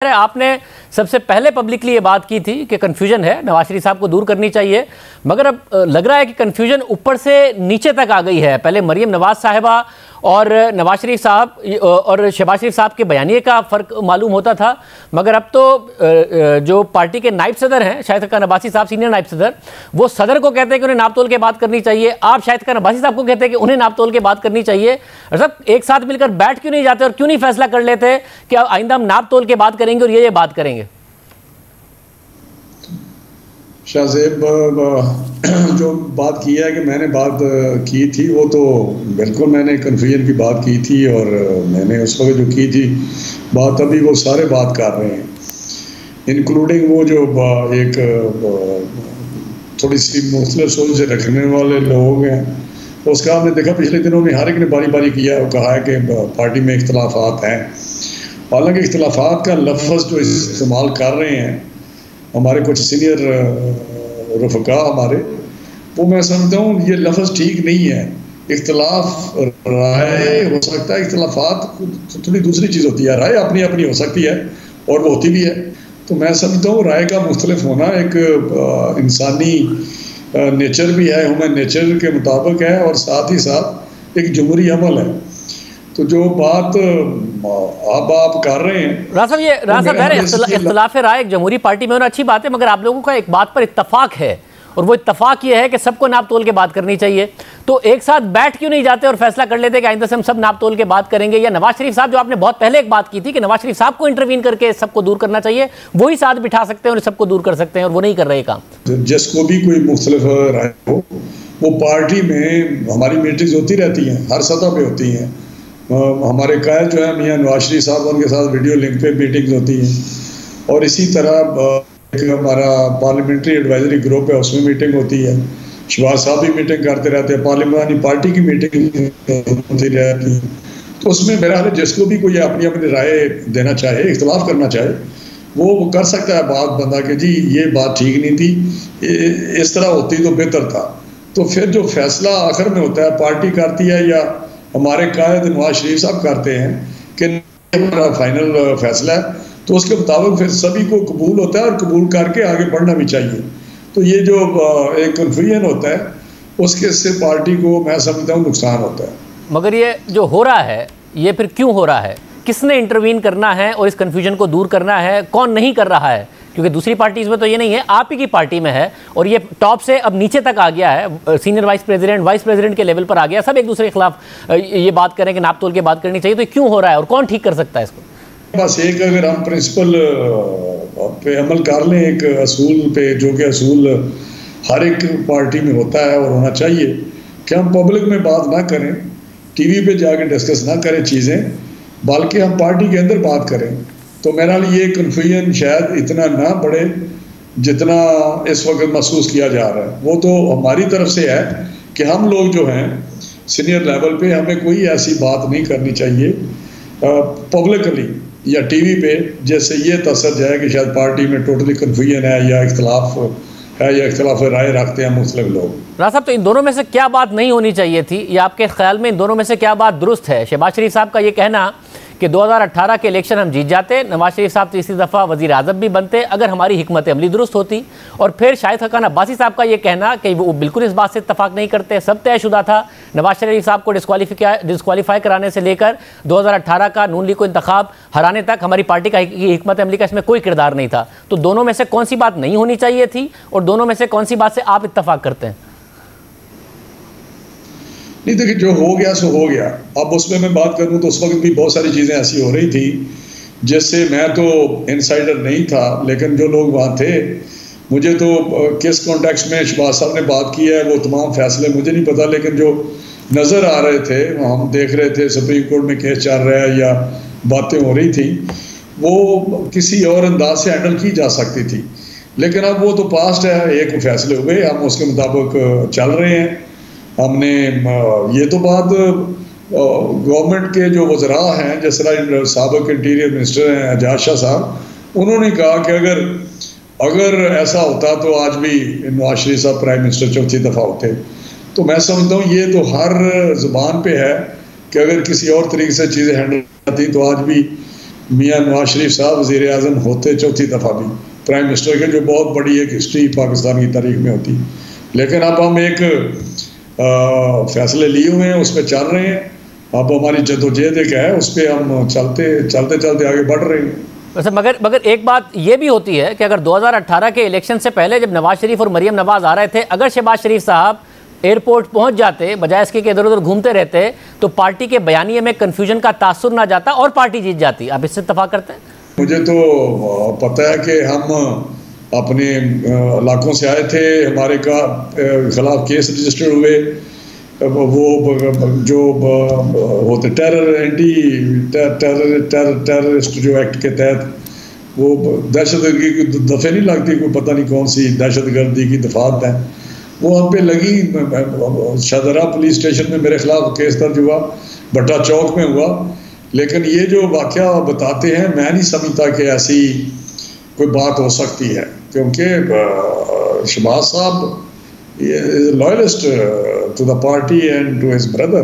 आपने सबसे पहले पब्लिकली ये बात की थी कि कन्फ्यूजन है, नवाज शरीफ साहब को दूर करनी चाहिए, मगर अब लग रहा है कि कन्फ्यूजन ऊपर से नीचे तक आ गई है। पहले मरियम नवाज साहिबा और नवाज शरीफ साहब और शहबाज शरीफ साहब के बयानिए का फ़र्क मालूम होता था, मगर अब तो जो पार्टी के नायब सदर हैं शाहिद खान अब्बासी साहब, सीनियर नायब सदर, वो सदर को कहते हैं कि उन्हें नाप तोल के बात करनी चाहिए। आप शाहिद खान अब्बासी साहब को कहते हैं कि उन्हें नाप तोल के बात करनी चाहिए। सब एक साथ मिलकर बैठ क्यों नहीं जाते और क्यों नहीं फैसला कर लेते कि आइंदा हम नाप तोल के बात करेंगे और ये बात करेंगे? शाहजेब, जो बात की है कि मैंने बात की थी वो तो बिल्कुल मैंने कन्फ्यूजन की बात की थी, और मैंने उस वक्त जो की थी बात, अभी वो सारे बात कर रहे हैं, इंक्लूडिंग वो जो एक थोड़ी सी मुख्तलिफ सोच रखने वाले लोग हैं। तो उसका हमने देखा पिछले दिनों में हर एक ने बारी बारी किया, वो कहा है कि पार्टी में इख्तलाफात हैं। हालांकि इख्तलाफात का लफ्ज़ जो इस्तेमाल कर रहे हैं हमारे कुछ सीनियर रफ़का हमारे, वो मैं समझता हूँ ये लफ्ज़ ठीक नहीं है। इख्तलाफ राय हो सकता है, इख्तलाफात थोड़ी दूसरी चीज़ होती है। राय अपनी अपनी हो सकती है और वो होती भी है। तो मैं समझता हूँ राय का मुख्तलिफ होना एक इंसानी नेचर भी है, ह्यूमन नेचर के मुताबिक है, और साथ ही साथ एक जमहूरी अमल है। तो जो बात अब आप कर रहे हैं राजा साहब, ये इख्तिलाफ राय एक जमहूरी पार्टी में होना अच्छी बात है, मगर आप लोगों का एक बात पर इत्तफाक है, और वो इत्तफाक ये है कि सबको नाप तोल के बात करनी चाहिए। तो एक साथ बैठ क्यों नहीं जाते और फैसला कर लेते कि आइंदा से हम सब नाप तोल के बात करेंगे? या नवाज शरीफ साहब, जो आपने बहुत पहले एक बात की थी कि नवाज शरीफ साहब को इंटरवीन करके सबको दूर करना चाहिए, वही साथ बिठा सकते हैं और सबको दूर कर सकते हैं, और वो नहीं कर रहे काम। जिसको भी कोई मुख्तलिफ राय हो, वो पार्टी में हमारी मीटिंग्स होती रहती हैं, हर सतह पे होती हैं। हमारे कायद जो है मियाँ नवाज शरीफ साहब, उनके साथ वीडियो लिंक पे मीटिंग्स होती हैं, और इसी तरह एक हमारा पार्लियामेंट्री एडवाइजरी ग्रुप है, उसमें मीटिंग होती है। शहबाज साहब भी मीटिंग करते रहते हैं, पार्लियामानी पार्टी की मीटिंग होती रहती है। तो उसमें बहरहाल जिसको भी कोई अपनी अपनी राय देना चाहे, इख्तलाफ करना चाहे, वो कर सकता है बात बंदा कि जी ये बात ठीक नहीं थी, इस तरह होती तो बेहतर था। तो फिर जो फैसला आखिर में होता है पार्टी करती है या हमारे कायद नवाज शरीफ साहब करते हैं कि हमारा फाइनल फैसला है, तो उसके मुताबिक फिर सभी को कबूल होता है और कबूल करके आगे बढ़ना भी चाहिए। तो ये जो एक कन्फ्यूजन होता है उसके से पार्टी को मैं समझता हूँ नुकसान होता है। मगर ये जो हो रहा है ये फिर क्यों हो रहा है? किसने इंटरवीन करना है और इस कन्फ्यूजन को दूर करना है? कौन नहीं कर रहा है? क्योंकि दूसरी पार्टीज में तो ये नहीं है, आप ही की पार्टी में है, और ये टॉप से अब नीचे तक आ गया है, सीनियर वाइस प्रेसिडेंट के लेवल पर आ गया। सब एक दूसरे के खिलाफ ये बात करें कि नाप तोल के बात करनी चाहिए। तो क्यों हो रहा है और कौन ठीक कर सकता है इसको? बस एक, अगर हम प्रिंसिपल पे अमल कर लें, एक असूल पे, जो कि असूल हर एक पार्टी में होता है और होना चाहिए, कि हम पब्लिक में बात ना करें, टीवी पे जाके डिस्कस ना करें चीज़ें, बल्कि हम पार्टी के अंदर बात करें। तो मेरा लिए कन्फ्यूजन शायद इतना ना बढ़े जितना इस वक्त महसूस किया जा रहा है। वो तो हमारी तरफ से है कि हम लोग जो हैं सीनियर लेवल पे, हमें कोई ऐसी बात नहीं करनी चाहिए पब्लिकली या टीवी पे, जैसे ये तसर जाए कि शायद पार्टी में टोटली कन्फ्यूजन है या इख्तलाफ है या इख्तलाफ राय रखते हैं मुख्तलिफ लोग। राजा साहब, तो इन दोनों में से क्या बात नहीं होनी चाहिए थी, या आपके ख्याल में इन दोनों में से क्या बात दुरुस्त है? शहबाज शरीफ साहब का ये कहना कि 2018 के इलेक्शन हम जीत जाते, नवाज शरीफ साहब तीसरी दफ़ा वज़ीर आज़म भी बनते अगर हमारी हिकमत अमली दुरुस्त होती, और फिर शाहिद खान अब्बासी साहब का ये कहना कि वो बिल्कुल इस बात से इत्तफाक नहीं करते, सब तयशुदा था, नवाज शरीफ साहब को डिस्क्वालीफाई कराने से लेकर 2018 का नून लीग को इंतखाब हराने तक हमारी पार्टी का हिकमत अमली का इसमें कोई किरदार नहीं था। तो दोनों में से कौन सी बात नहीं होनी चाहिए थी, और दोनों में से कौन सी बात से आप इत्तफाक करते हैं? नहीं, देखिए, जो हो गया सो हो गया। अब उसमें मैं बात करूं तो उस वक्त भी बहुत सारी चीज़ें ऐसी हो रही थी जिससे मैं तो इनसाइडर नहीं था, लेकिन जो लोग वहाँ थे, मुझे तो किस कॉन्टेक्स्ट में शहबाज साहब ने बात की है वो तमाम फैसले मुझे नहीं पता, लेकिन जो नज़र आ रहे थे, हम देख रहे थे सुप्रीम कोर्ट में केस चल रहा है या बातें हो रही थी, वो किसी और अंदाज से हैंडल की जा सकती थी। लेकिन अब वो तो पास्ट है, एक फैसले हुए, हम उसके मुताबिक चल रहे हैं। हमने ये तो बात गवर्नमेंट के जो वज़रा हैं, जिस तरह साबिक़ इंटीरियर मिनिस्टर हैं एजाज शाह साहब, उन्होंने कहा कि अगर ऐसा होता तो आज भी नवाज शरीफ साहब प्राइम मिनिस्टर चौथी दफ़ा होते। तो मैं समझता हूँ ये तो हर ज़ुबान पे है कि अगर किसी और तरीके से चीज़ें हैंडल आती तो आज भी मियाँ नवाज शरीफ साहब वज़ीर आज़म होते चौथी दफ़ा भी प्राइम मिनिस्टर के, जो बहुत बड़ी एक हिस्ट्री पाकिस्तान की तारीख में होती। लेकिन अब हम एक फैसले लिए हुए हैं, उस पर चल रहे हैं। अब हमारी जद्दोजहद एक है, उस पर हम चलते आगे बढ़ रहे हैं। वैसे मगर एक बात ये भी होती है कि अगर 2018 के इलेक्शन से पहले जब नवाज शरीफ और मरियम नवाज आ रहे थे, अगर शहबाज शरीफ साहब एयरपोर्ट पहुंच जाते बजाय इसके कि इधर उधर घूमते रहते, तो पार्टी के बयानिए में कन्फ्यूजन का तासुर ना जाता और पार्टी जीत जाती। आप इससे इत्तेफाक करते हैं? मुझे तो पता है कि हम अपने इलाकों से आए थे, हमारे खिलाफ केस रजिस्टर हुए, वो जो होते टेररिस्ट जो एक्ट के तहत, वो दहशतगर्दी की दफ़े नहीं लगती, कोई पता नहीं कौन सी दहशतगर्दी की दफात है, वो हम पे लगी। शाहदरा पुलिस स्टेशन में मेरे खिलाफ केस दर्ज हुआ, भट्टा चौक में हुआ। लेकिन ये जो वाक़या बताते हैं, मैं नहीं समझता कि ऐसी कोई बात हो सकती है, क्योंकि शहबाज साहब loyalist to the party and to his brother.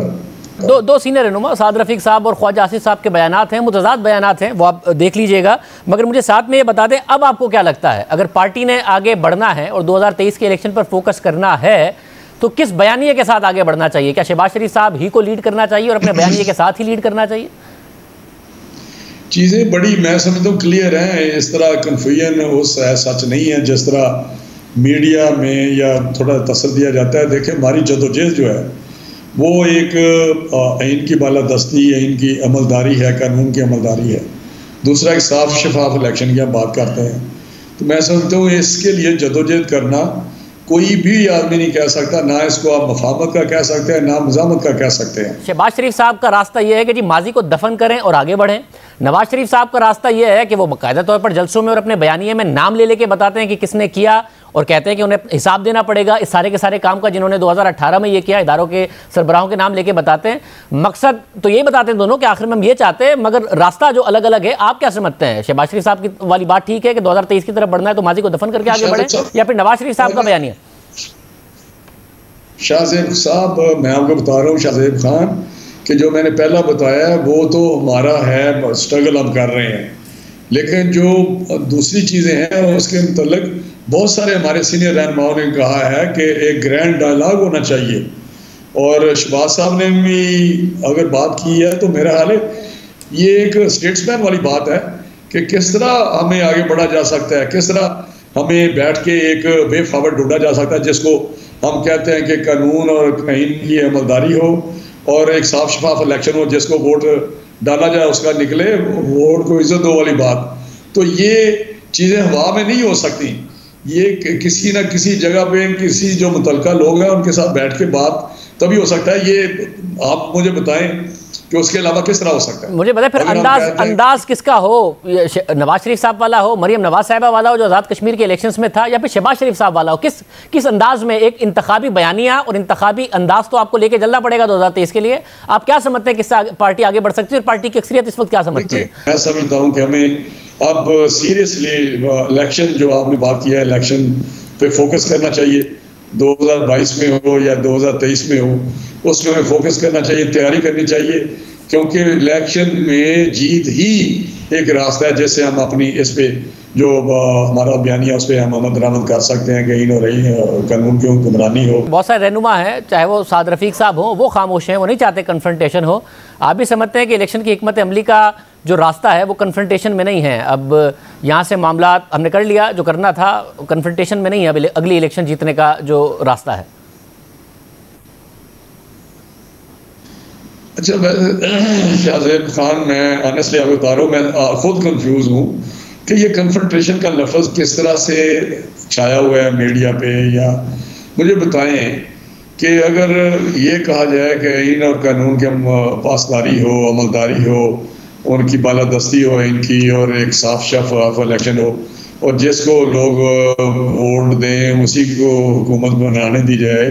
दो सीनियर रहनुमा साद रफीक साहब और ख्वाजा आसिफ साहब के बयानात हैं, मुतज़ाद बयानात हैं, वो आप देख लीजिएगा। मगर मुझे साथ में ये बता दें, अब आपको क्या लगता है, अगर पार्टी ने आगे बढ़ना है और 2023 के इलेक्शन पर फोकस करना है, तो किस बयानिए के साथ आगे बढ़ना चाहिए? क्या शहबाज शरीफ साहब ही को लीड करना चाहिए और अपने बयानिए के साथ ही लीड करना चाहिए? चीज़ें बड़ी मैं समझता हूँ क्लियर हैं। इस तरह कन्फ्यूजन उस सच नहीं है जिस तरह मीडिया में या थोड़ा तसर दिया जाता है। देखिए, हमारी जदोजहद जो है वो एक आइन की बालादस्ती, आइन की अमलदारी है, कानून की अमलदारी है। दूसरा एक साफ शफाफ इलेक्शन की हम बात करते हैं। तो मैं समझता हूँ इसके लिए जदोजहद करना कोई भी आदमी नहीं कह सकता, ना इसको आप मफामत का कह सकते हैं, ना मजामत का कह सकते हैं। शहबाज शरीफ साहब का रास्ता यह है कि जी माजी को दफन करें और आगे बढ़ें। नवाज शरीफ साहब का रास्ता यह है कि वो बाकायदा तौर पर जलसों में और अपने बयानिए में नाम ले लेके बताते हैं कि किसने किया, और कहते हैं कि उन्हें हिसाब देना पड़ेगा इस सारे के सारे काम का जिन्होंने 2018 में ये किया। इदारों के सरबराहों के नाम लेके बताते हैं। मकसद तो यही बताते हैं दोनों कि आखिर में हम ये चाहते हैं, मगर रास्ता जो अलग अलग है। आप क्या समझते हैं, शहबाज शरीफ साहब की वाली बात ठीक है कि 2023 की तरफ बढ़ना है तो माजी को दफन करके आगे बढ़े, या फिर नवाज शरीफ साहब का बयानिया? शाहजेब साहब, मैं आपको बता रहा हूँ, शाहजेब खान कि जो मैंने पहला बताया वो तो हमारा है, स्ट्रगल हम कर रहे हैं। लेकिन जो दूसरी चीज़ें हैं उसके मतलब बहुत सारे हमारे सीनियर रहनुमाओं ने कहा है कि एक ग्रैंड डायलॉग होना चाहिए, और शहबाज साहब ने भी अगर बात की है तो मेरा हाल है ये एक स्टेट्समैन वाली बात है कि किस तरह हमें आगे बढ़ा जा सकता है, किस तरह हमें बैठ के एक वे फॉरवर्ड ढूंढा जा सकता है जिसको हम कहते हैं कि कानून और आइन की अमलदारी हो और एक साफ शफाफ इलेक्शन हो, जिसको वोट डाला जाए उसका निकले, वोट को इज्जत दो वाली बात। तो ये चीज़ें हवा में नहीं हो सकती। ये किसी ना किसी जगह पे किसी जो मुतलका लोग हैं उनके साथ बैठ के बात तभी हो सकता है। ये आप मुझे बताएं कि उसके अलावा किस तरह हो सकता है। मुझे बताएं फिर अंदाज किसका हो, नवाज शरीफ साहब वाला हो, मरियम नवाज साहिबा वाला हो जो आज़ाद कश्मीर के इलेक्शंस में था, या फिर शहबाज शरीफ साहब वाला हो? किस अंदाज में एक इंतखाबी बयानिया और इंतखाबी अंदाज तो आपको लेके चलना पड़ेगा 2023 के लिए। आप क्या समझते हैं किससे पार्टी आगे बढ़ सकती है, और पार्टी की अक्सरियत इस वक्त क्या समझती है? मैं समझता हूँ कि हमें अब सीरियसली इलेक्शन जो आपने बात किया है, इलेक्शन पे फोकस करना चाहिए। 2022 में हो या 2023 में हो, उसमें हमें फोकस करना चाहिए, तैयारी करनी चाहिए, क्योंकि इलेक्शन में जीत ही एक रास्ता है जिससे हम अपनी इस पे जो हमारा बयानिया उस पर हम अमल दरामद कर सकते हैं कि इन और रही कानून की हुक्मरानी हो। बहुत सारे रहनुमा हैं, चाहे वो साद रफीक साहब हो, वो खामोश हैं, वो नहीं चाहते कन्फ्रंटेशन हो। आप भी समझते हैं कि इलेक्शन की हिकमत अमली का जो रास्ता है वो कन्फ्रंटेशन में नहीं है। अब यहाँ से मामला हमने कर लिया, जो करना था कन्फ्रंटेशन में नहीं है। अब अगली इलेक्शन जीतने का जो रास्ता है। अच्छा, शाहजेब खान, मैं ऑनेस्टली आपको बता रहा हूँ, मैं खुद कंफ्यूज हूँ कि ये कन्फ्रंटेशन का लफ्ज़ किस तरह से छाया हुआ है मीडिया पे। या मुझे बताएं कि अगर ये कहा जाए कि आइन और कानून की पासदारी हो, अमलदारी हो, उनकी बालादस्ती हो इनकी, और एक साफ शफाफ इलेक्शन हो, और जिसको लोग वोट दें उसी को हुकूमत बनाने दी जाए,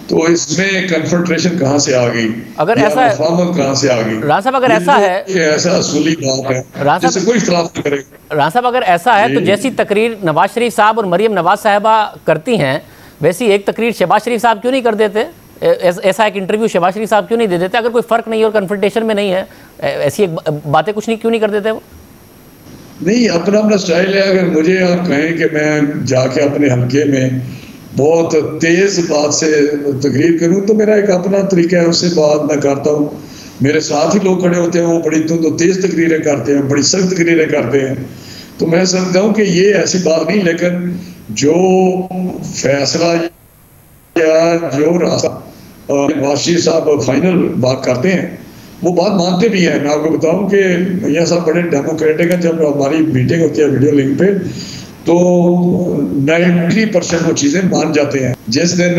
तो इसमें कन्फ्रंटेशन कहाँ से आ गई? अगर ऐसा है, कहाँ से आ गई? राना साहब अगर ऐसा है, ऐसा असूली बात है जिससे कोई इख्तिलाफ नहीं करेगा। राना साहब अगर ऐसा है तो जैसी तकरीर नवाज शरीफ साहब और मरियम नवाज साहिबा करती हैं, वैसी एक तकरीर शहबाज शरीफ साहब क्यों नहीं कर देते? ऐसा एक इंटरव्यू शहबाज शरीफ साहब क्यों नहीं दे देते? अगर कोई फ़र्क नहीं है और कन्फ्रंटेशन में नहीं है, ऐसी एक बातें कुछ नहीं क्यों नहीं कर देते वो? नहीं, अपना अपना स्टाइल है। अगर मुझे आप कहें कि मैं जाके अपने हल्के में बहुत तेज बात से तकरीर करूं तो मेरा एक अपना तरीका है, उससे बात मैं करता हूं। मेरे साथ ही लोग खड़े होते हैं, वो बड़ी तो तेज तकरीरें करते हैं, बड़ी सख्त तकरीरें करते हैं। तो मैं समझता हूं कि ये ऐसी बात नहीं, लेकिन जो फैसला या जो रास्ता वाशी साहब फाइनल बात करते हैं वो बात मानते भी हैं। मैं आपको बताऊं कि भैया साहब बड़े डेमोक्रेटिक हैं। जब हमारी मीटिंग होती है वीडियो लिंक पे तो 90% वो चीजें मान जाते हैं। जिस दिन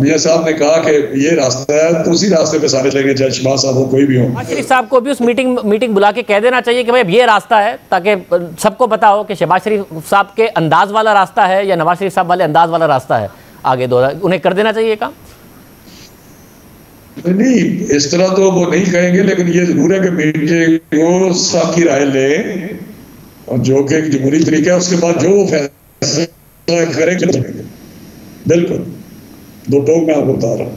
मियां साहब ने कहा कि ये रास्ता है तो उसी रास्ते पे सारे चलेंगे, चाहे शहबाज साहब हो कोई भी हो। शहबाज शरीफ साहब को भी उस मीटिंग बुला के कह देना चाहिए कि भाई अब ये रास्ता है, ताकि सबको पता हो कि शहबाज शरीफ साहब के अंदाज वाला रास्ता है या नवाज शरीफ साहब वाले अंदाज वाला रास्ता है। आगे दो उन्हें कर देना चाहिए काम। नहीं, इस तरह तो वो नहीं कहेंगे, लेकिन ये जरूर है कि मीटिंग को सबकी राय ले और जो कि जमहूरी तरीका है, उसके बाद जो फैसला करेंगे बिल्कुल दो टोक मैं आपको बता रहा हूँ।